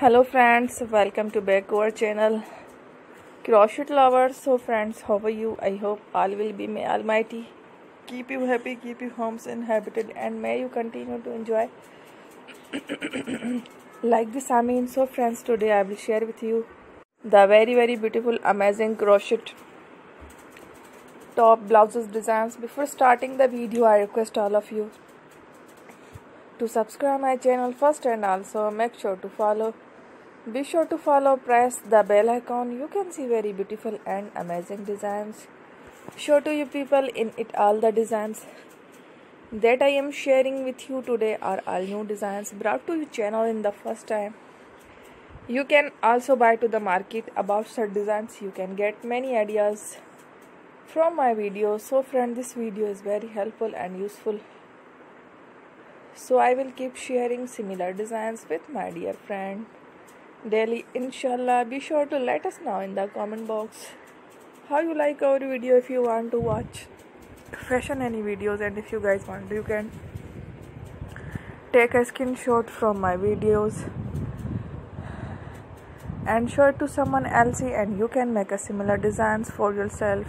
Hello friends, welcome to back to our channel Crochet Lovers. So friends, how are you? I hope all will be may Almighty keep you happy, keep you homes inhabited, and may you continue to enjoy like this. So friends, today I will share with you the very beautiful amazing crochet top blouses designs. Before starting the video, I request all of you to subscribe my channel first, and also make sure to follow. Be sure to follow, press the bell icon. You can see very beautiful and amazing designs. Show to you people in it. All the designs that I am sharing with you today are all new designs brought to your channel in the first time. You can also buy to the market about such designs. You can get many ideas from my videos. So friend, this video is very helpful and useful. So I will keep sharing similar designs with my dear friend daily, inshallah. Be sure to let us know in the comment box how you like our video. If you want to watch fashion any videos, and if you guys want, you can take a screenshot from my videos and show it to someone else, and you can make a similar designs for yourself.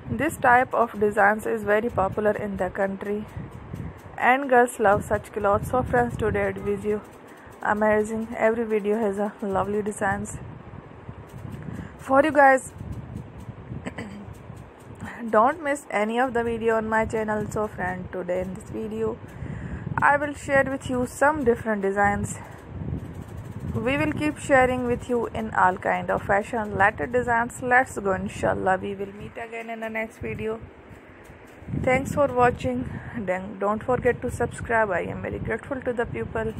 This type of designs is very popular in the country and girls love such clothes. So friends, today video amazing. Every video has a lovely designs for you guys. Don't miss any of the video on my channel. So friend, today in this video I will share with you some different designs. We will keep sharing with you in all kind of fashion related designs. Let's go, inshallah. We will meet again in the next video. Thanks for watching. Then don't forget to subscribe. I am very grateful to the people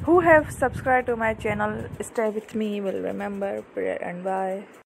who have subscribed to my channel. Stay with me. Will remember. Prayer and bye.